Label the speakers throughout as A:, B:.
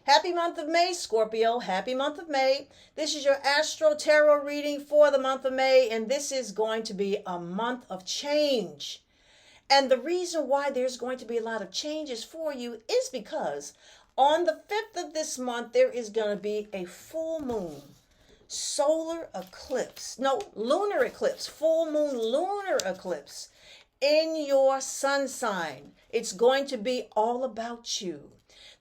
A: Happy month of May, Scorpio. Happy month of May. This is your Astro Tarot reading for the month of May, and this is going to be a month of change. And the reason why there's going to be a lot of changes for you is because on the 5th of this month, there is going to be a full moon solar eclipse. No, lunar eclipse. Full moon lunar eclipse in your sun sign. It's going to be all about you.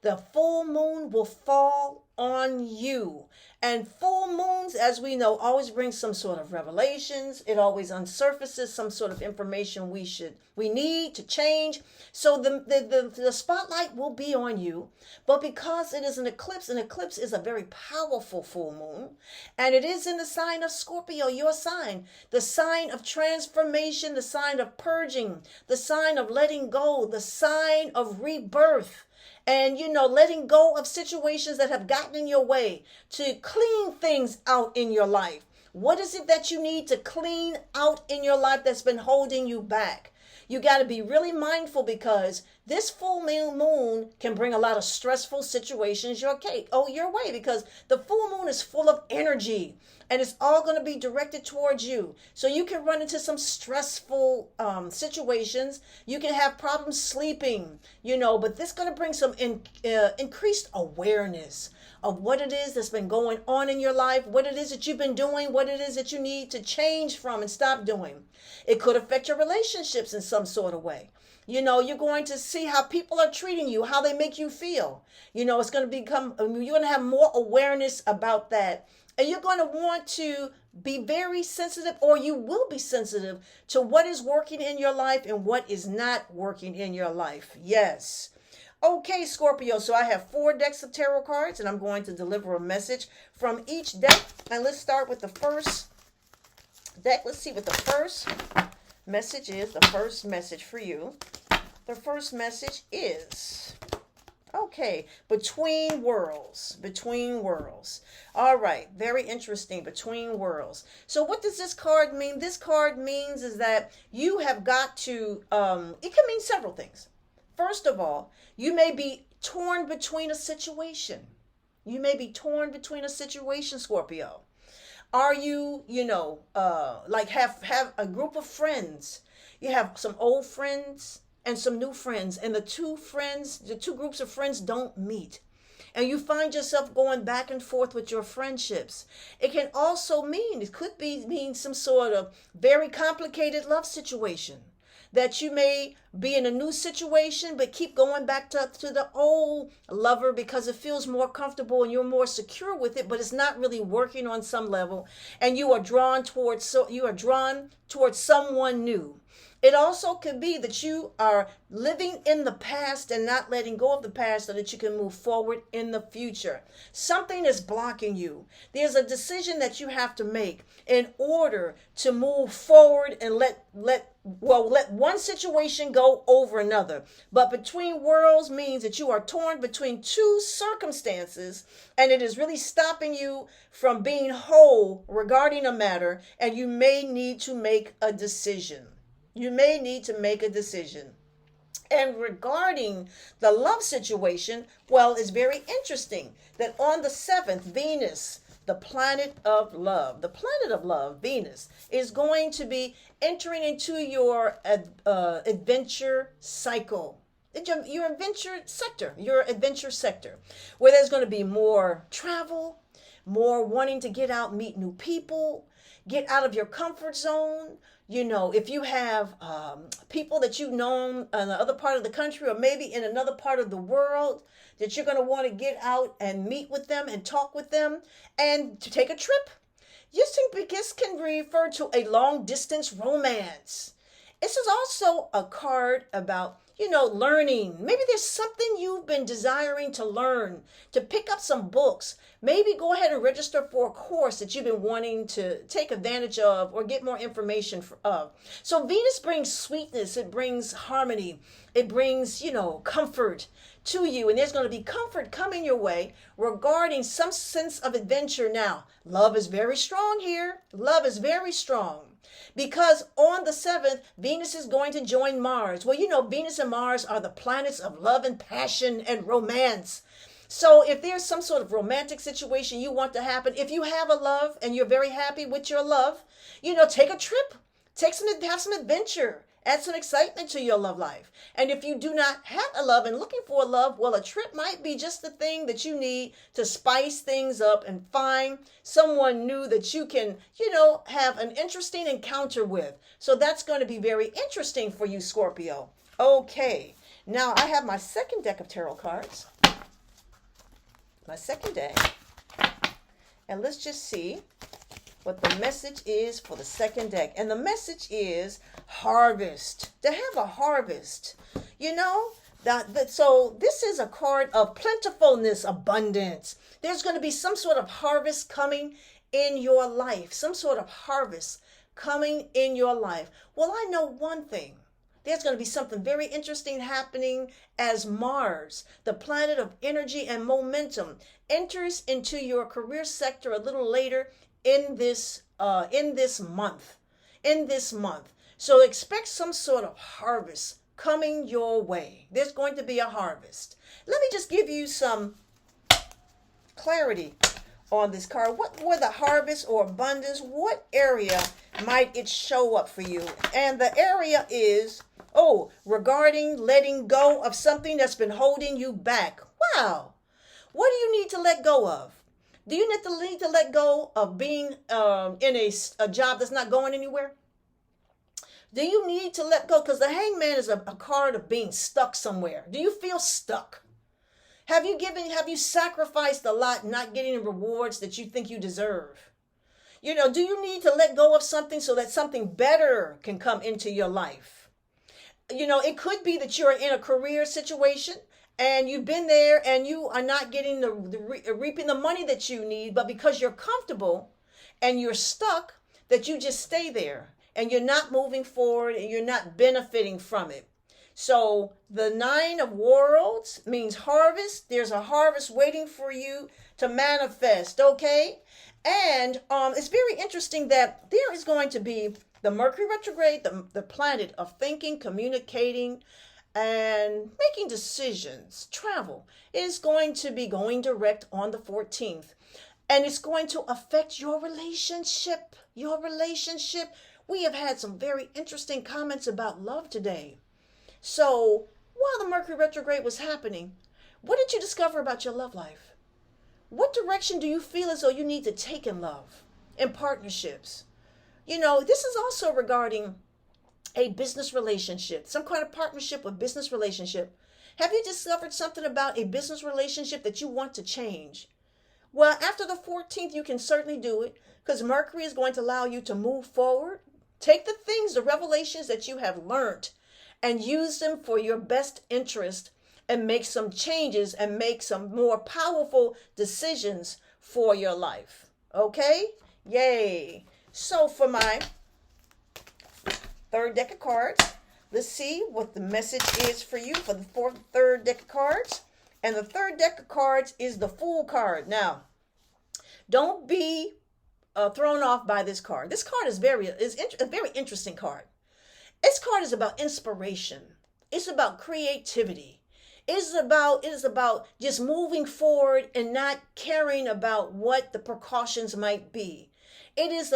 A: The full moon will fall on you. And full moons, as we know, always bring some sort of revelations. It always unsurfaces some sort of information we need to change. So the spotlight will be on you. But because it is an eclipse is a very powerful full moon. And it is in the sign of Scorpio, your sign. The sign of transformation, the sign of purging, the sign of letting go, the sign of rebirth. And, letting go of situations that have gotten in your way to clean things out in your life. What is it that you need to clean out in your life that's been holding you back? You got to be really mindful because this full moon can bring a lot of stressful situations your way because the full moon is full of energy and it's all going to be directed towards you. So you can run into some stressful situations. You can have problems sleeping, but this is going to bring some increased awareness of what it is that's been going on in your life, what it is that you've been doing, what it is that you need to change from and stop doing. It could affect your relationships in some sort of way. You're going to see how people are treating you, how they make you feel. It's going to you're going to have more awareness about that. And you're going to want to be very sensitive, or you will be sensitive to what is working in your life and what is not working in your life. Yes. Okay, Scorpio, so I have 4 decks of tarot cards, and I'm going to deliver a message from each deck. And let's start with the first deck. Let's see what the first message is. The first message for you. The first message is, between worlds. Between worlds. All right, very interesting, between worlds. So what does this card mean? This card means is that you have got to, it can mean several things. First of all, you may be torn between a situation. You may be torn between a situation, Scorpio. Are you, have a group of friends. You have some old friends and some new friends. And the two groups of friends don't meet. And you find yourself going back and forth with your friendships. It can also mean some sort of very complicated love situation. That you may be in a new situation, but keep going back to the old lover because it feels more comfortable and you're more secure with it, but it's not really working on some level. And you are drawn towards someone new. It also could be that you are living in the past and not letting go of the past so that you can move forward in the future. Something is blocking you. There's a decision that you have to make in order to move forward and let one situation go over another. But between worlds means that you are torn between 2 circumstances, and it is really stopping you from being whole regarding a matter, and you may need to make a decision. You may need to make a decision. And regarding the love situation, it's very interesting that on the 7th, Venus, the planet of love, Venus, is going to be entering into your adventure cycle. Your adventure sector, where there's going to be more travel, more wanting to get out, meet new people, get out of your comfort zone. If you have people that you've known in the other part of the country or maybe in another part of the world, that you're going to want to get out and meet with them and talk with them and to take a trip. This can refer to a long distance romance. This is also a card about learning. Maybe there's something you've been desiring to learn, to pick up some books. Maybe go ahead and register for a course that you've been wanting to take advantage of or get more information of. So Venus brings sweetness. It brings harmony. It brings, comfort to you. And there's going to be comfort coming your way regarding some sense of adventure. Now, love is very strong here. Love is very strong. Because on the 7th, Venus is going to join Mars. Venus and Mars are the planets of love and passion and romance. So if there's some sort of romantic situation you want to happen, if you have a love and you're very happy with your love, take a trip, have some adventure, add some excitement to your love life. And if you do not have a love and looking for a love, well, a trip might be just the thing that you need to spice things up and find someone new that you can, have an interesting encounter with. So that's going to be very interesting for you, Scorpio. Okay, now I have my second deck of tarot cards. My second deck. And let's just see what the message is for the second deck. And the message is harvest. To have a harvest. So this is a card of plentifulness, abundance. There's going to be some sort of harvest coming in your life. Some sort of harvest coming in your life. Well, I know one thing. There's going to be something very interesting happening as Mars, the planet of energy and momentum, enters into your career sector a little later in this month. So expect some sort of harvest coming your way. There's going to be a harvest. Let me just give you some clarity on this card. What were the harvest or abundance? What area might it show up for you? And the area is, regarding letting go of something that's been holding you back. Wow. What do you need to let go of? Do you need to let go of being in a job that's not going anywhere? Do you need to let go? Because the hangman is a card of being stuck somewhere. Do you feel stuck? Have you sacrificed a lot not getting the rewards that you think you deserve? Do you need to let go of something so that something better can come into your life? It could be that you're in a career situation and you've been there and you are not getting reaping the money that you need, but because you're comfortable and you're stuck, that you just stay there and you're not moving forward and you're not benefiting from it. So the 9 of Worlds means harvest. There's a harvest waiting for you to manifest, okay? And it's very interesting that there is going to be the Mercury retrograde, the planet of thinking, communicating, and making decisions. Travel is going to be going direct on the 14th. And it's going to affect your relationship. We have had some very interesting comments about love today. So while the Mercury retrograde was happening, what did you discover about your love life? What direction do you feel as though you need to take in love, in partnerships? This is also regarding a business relationship, some kind of partnership or business relationship. Have you discovered something about a business relationship that you want to change? Well, after the 14th, you can certainly do it because Mercury is going to allow you to move forward. Take the revelations that you have learned and use them for your best interest and make some changes and make some more powerful decisions for your life. Okay? Yay. So for my third deck of cards, let's see what the message is for you for the third deck of cards. And the third deck of cards is the Fool card. Now, don't be thrown off by this card. This card is a very interesting card. This card is about inspiration. It's about creativity. It is about just moving forward and not caring about what the precautions might be. It is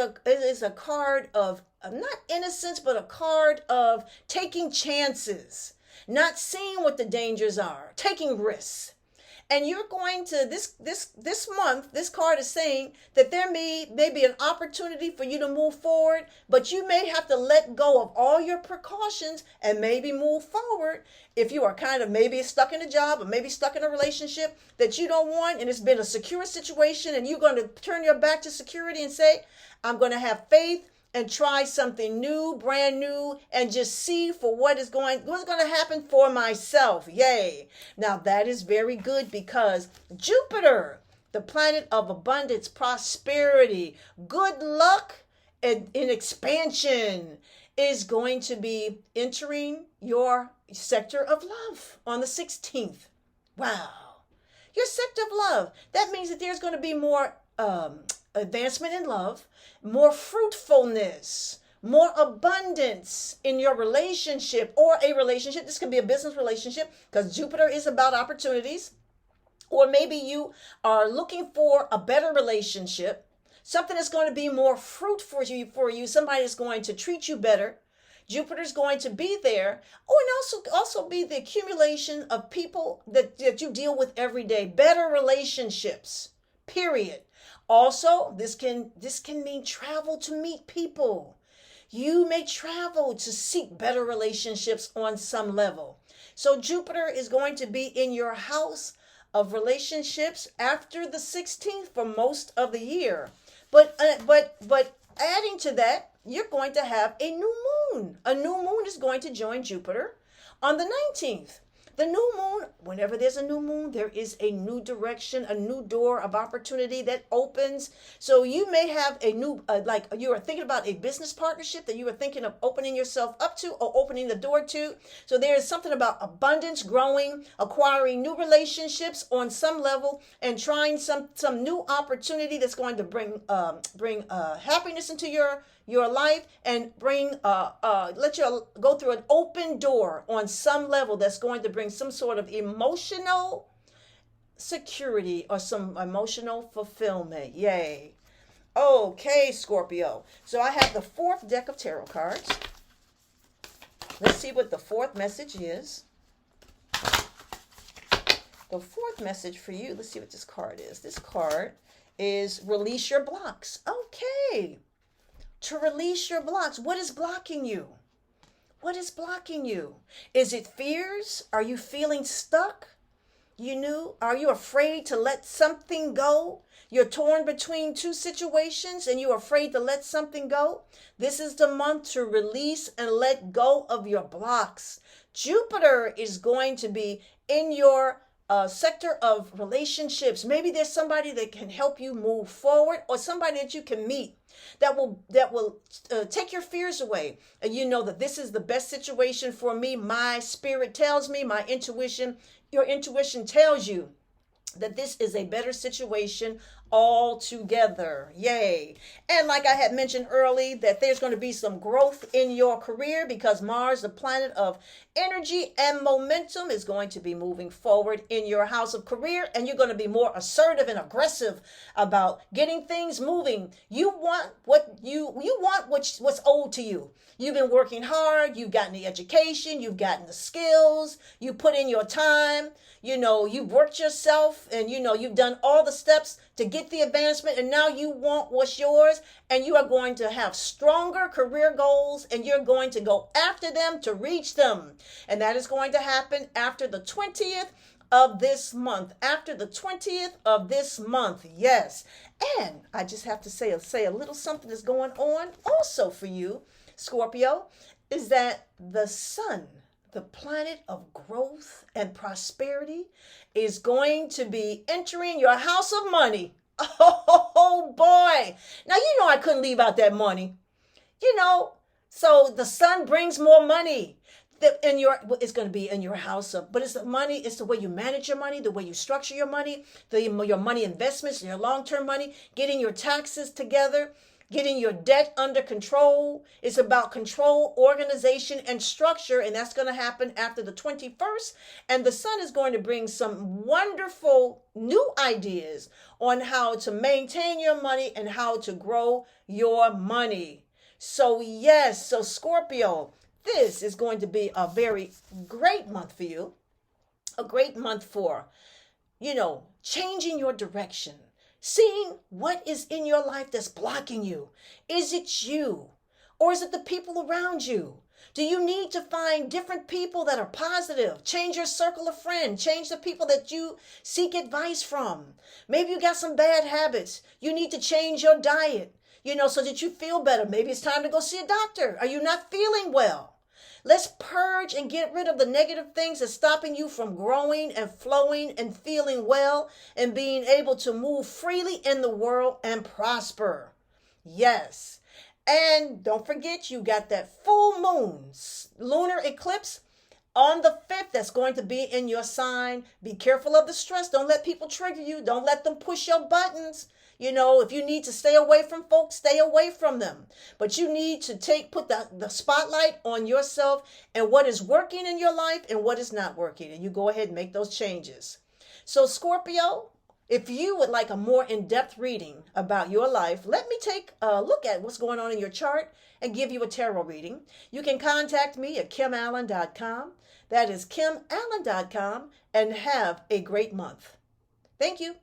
A: a card of not innocence, but a card of taking chances, not seeing what the dangers are, taking risks. And you're going to this month, this card is saying that there may be an opportunity for you to move forward, but you may have to let go of all your precautions and maybe move forward if you are kind of maybe stuck in a job or maybe stuck in a relationship that you don't want and it's been a secure situation and you're going to turn your back to security and say, I'm going to have faith and try something new, brand new, and just see for what's going to happen for myself. Yay. Now that is very good because Jupiter, the planet of abundance, prosperity, good luck, and in expansion, is going to be entering your sector of love on the 16th. Wow. Your sector of love. That means that there's going to be more advancement in love, more fruitfulness, more abundance in your relationship or a relationship. This could be a business relationship because Jupiter is about opportunities. Or maybe you are looking for a better relationship, something that's going to be more fruitful for you, somebody that's going to treat you better. Jupiter's going to be there. Oh, and also be the accumulation of people that you deal with every day, better relationships. Period. Also, this can mean travel to meet people. You may travel to seek better relationships on some level. So Jupiter is going to be in your house of relationships after the 16th for most of the year. But adding to that, you're going to have a new moon. A new moon is going to join Jupiter on the 19th. The new moon, whenever there's a new moon, there is a new direction, a new door of opportunity that opens. So you may have a new, like you are thinking about a business partnership that you are thinking of opening yourself up to or opening the door to. So there is something about abundance, growing, acquiring new relationships on some level, and trying some new opportunity that's going to bring happiness into your life, and let you go through an open door on some level that's going to bring some sort of emotional security or some emotional fulfillment. Yay. Okay, Scorpio. So I have the fourth deck of tarot cards. Let's see what the fourth message is. The fourth message for you, let's see what this card is. This card is release your blocks. Okay. To release your blocks. What is blocking you? What is blocking you? Is it fears? Are you feeling stuck? Are you afraid to let something go? You're torn between two situations and you're afraid to let something go. This is the month to release and let go of your blocks. Jupiter is going to be in your sector of relationships. Maybe there's somebody that can help you move forward, or somebody that you can meet that will take your fears away, and you know that this is the best situation for me. My spirit tells me, your intuition tells you that this is a better situation altogether. Yay. And like I had mentioned early, that there's going to be some growth in your career because Mars, the planet of energy and momentum, is going to be moving forward in your house of career, and you're going to be more assertive and aggressive about getting things moving. You want what's owed to you. You've been working hard, you've gotten the education, you've gotten the skills, you put in your time, you've worked yourself, and you've done all the steps to get the advancement, and now you want what's yours, and you are going to have stronger career goals, and you're going to go after them to reach them. And that is going to happen after the 20th of this month. After the 20th of this month, yes. And I just have to say a little something that's going on also for you, Scorpio, is that the sun, the planet of growth and prosperity, is going to be entering your house of money. Oh boy. Now, I couldn't leave out that money. So the sun brings more money. It's going to be in your house of, but it's the money, it's the way you manage your money, the way you structure your money, your money investments, your long-term money, getting your taxes together, getting your debt under control. It's about control, organization, and structure, and that's going to happen after the 21st. And the sun is going to bring some wonderful new ideas on how to maintain your money and how to grow your money. So yes, so Scorpio, this is going to be a very great month for you. A great month for, changing your direction. Seeing what is in your life that's blocking you. Is it you? Or is it the people around you? Do you need to find different people that are positive? Change your circle of friends. Change the people that you seek advice from. Maybe you got some bad habits. You need to change your diet, so that you feel better. Maybe it's time to go see a doctor. Are you not feeling well? Let's purge and get rid of the negative things that's stopping you from growing and flowing and feeling well and being able to move freely in the world and prosper. Yes. And don't forget, you got that full moon lunar eclipse on the 5th that's going to be in your sign. Be careful of the stress. Don't let people trigger you. Don't let them push your buttons. If you need to stay away from folks, stay away from them. But you need to put the spotlight on yourself and what is working in your life and what is not working. And you go ahead and make those changes. So, Scorpio, if you would like a more in-depth reading about your life, let me take a look at what's going on in your chart and give you a tarot reading. You can contact me at kimallen.com. That is kimallen.com, and have a great month. Thank you.